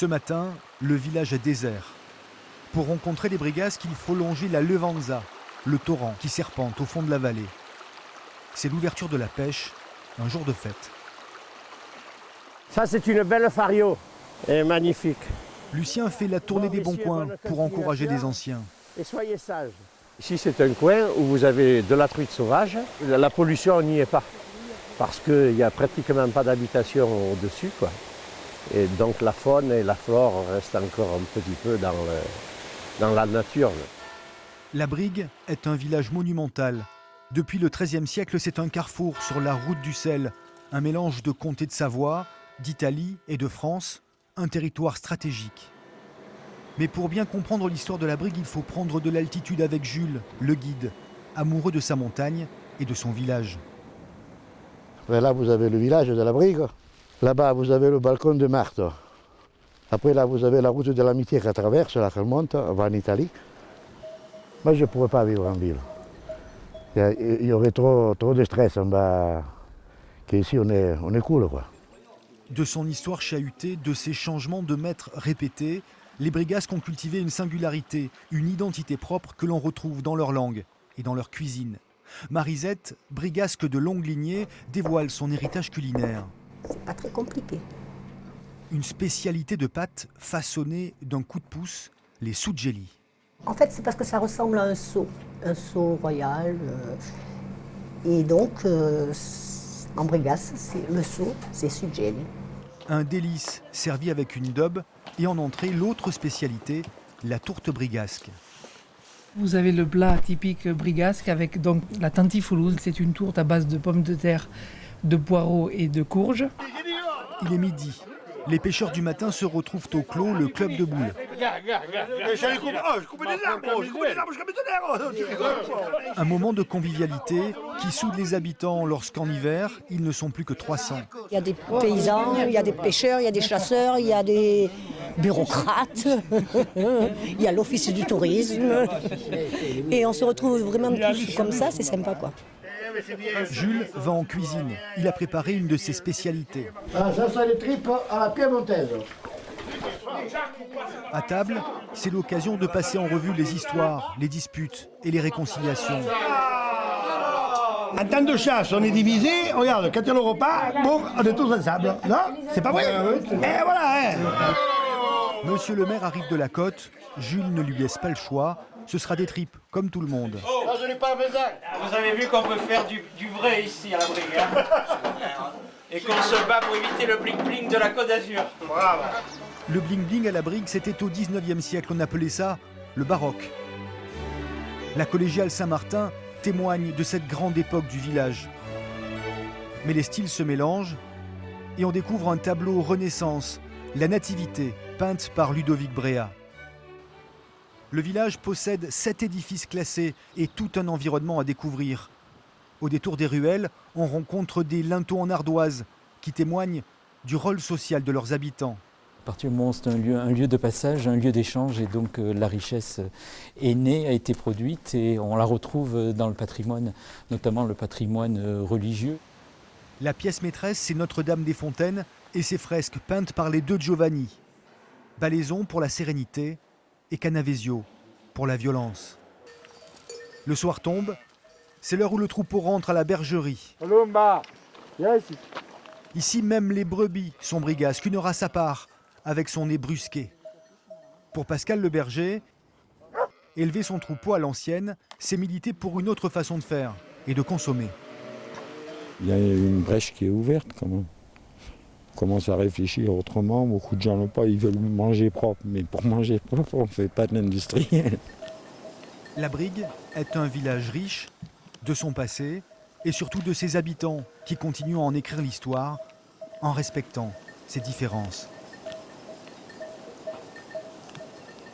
Ce matin, le village est désert. Pour rencontrer les Brigasques, il faut longer la Levanza, le torrent qui serpente au fond de la vallée. C'est l'ouverture de la pêche, un jour de fête. Ça, c'est une belle fario, et magnifique. Lucien fait la tournée des bons coins pour encourager les anciens. Et soyez sages. Ici, c'est un coin où vous avez de la truite sauvage. La pollution n'y est pas, parce qu'il n'y a pratiquement pas d'habitation au-dessus, quoi. Et donc la faune et la flore restent encore un petit peu dans la nature. La Brigue est un village monumental. Depuis le XIIIe siècle, c'est un carrefour sur la route du sel, un mélange de comtés de Savoie, d'Italie et de France, un territoire stratégique. Mais pour bien comprendre l'histoire de la Brigue, il faut prendre de l'altitude avec Jules, le guide, amoureux de sa montagne et de son village. Là, vous avez le village de la Brigue. Là-bas, vous avez le balcon de Marthe. Après, là, vous avez la route de l'amitié qui traverse, là, qui remonte, va en Italie. Moi, je ne pourrais pas vivre en ville. Il y aurait trop de stress en bas. Qu'ici, on est cool, quoi. De son histoire chahutée, de ses changements de maître répétés, les Brigasques ont cultivé une singularité, une identité propre que l'on retrouve dans leur langue et dans leur cuisine. Marisette, brigasque de longue lignée, dévoile son héritage culinaire. C'est pas très compliqué. Une spécialité de pâtes façonnée d'un coup de pouce, les soudjeli. En fait, c'est parce que ça ressemble à un seau royal. Et donc, en Brigasque, le seau, c'est soudjeli. Un délice servi avec une daube et en entrée, l'autre spécialité, la tourte brigasque. Vous avez le plat typique brigasque avec donc la tantifoulouse. C'est une tourte à base de pommes de terre, de poireaux et de courges. Il est midi. Les pêcheurs du matin se retrouvent au clos, le club de boules. Un moment de convivialité qui soude les habitants lorsqu'en hiver, ils ne sont plus que 300. Il y a des paysans, il y a des pêcheurs, il y a des chasseurs, il y a des bureaucrates, il y a l'office du tourisme. Et on se retrouve vraiment tous comme ça, c'est sympa, quoi. Jules va en cuisine. Il a préparé une de ses spécialités. Ah, ça, c'est les tripes à la piémontaise. À table, c'est l'occasion de passer en revue les histoires, les disputes et les réconciliations. En temps de chasse, on est divisé. Regarde, quand il y a le repas, bon, on est tous ensemble. Non? C'est pas vrai? Et voilà, hein. Monsieur le maire arrive de la côte. Jules ne lui laisse pas le choix. Ce sera des tripes, comme tout le monde. Vous avez vu qu'on peut faire du vrai ici à la Brigue, hein. Et qu'on se bat pour éviter le bling-bling de la Côte d'Azur. Bravo. Le bling-bling à la Brigue, c'était au 19e siècle. On appelait ça le baroque. La collégiale Saint-Martin témoigne de cette grande époque du village. Mais les styles se mélangent et on découvre un tableau Renaissance, la Nativité, peinte par Ludovic Bréa. Le village possède 7 édifices classés et tout un environnement à découvrir. Au détour des ruelles, on rencontre des linteaux en ardoise qui témoignent du rôle social de leurs habitants. À partir du moment où c'est un lieu de passage, un lieu d'échange, et donc la richesse est née, a été produite et on la retrouve dans le patrimoine, notamment le patrimoine religieux. La pièce maîtresse, c'est Notre-Dame des Fontaines et ses fresques peintes par les deux Giovanni. Balaison pour la sérénité et Canavesio pour la violence. Le soir tombe, c'est l'heure où le troupeau rentre à la bergerie. Ici, même les brebis sont brigasques, une race à part, avec son nez brusqué. Pour Pascal le berger, élever son troupeau à l'ancienne, c'est militer pour une autre façon de faire et de consommer. Il y a une brèche qui est ouverte quand même. On commence à réfléchir autrement. Beaucoup de gens n'ont pas, ils veulent manger propre. Mais pour manger propre, on ne fait pas de l'industriel. La Brigue est un village riche de son passé et surtout de ses habitants qui continuent à en écrire l'histoire en respectant ses différences.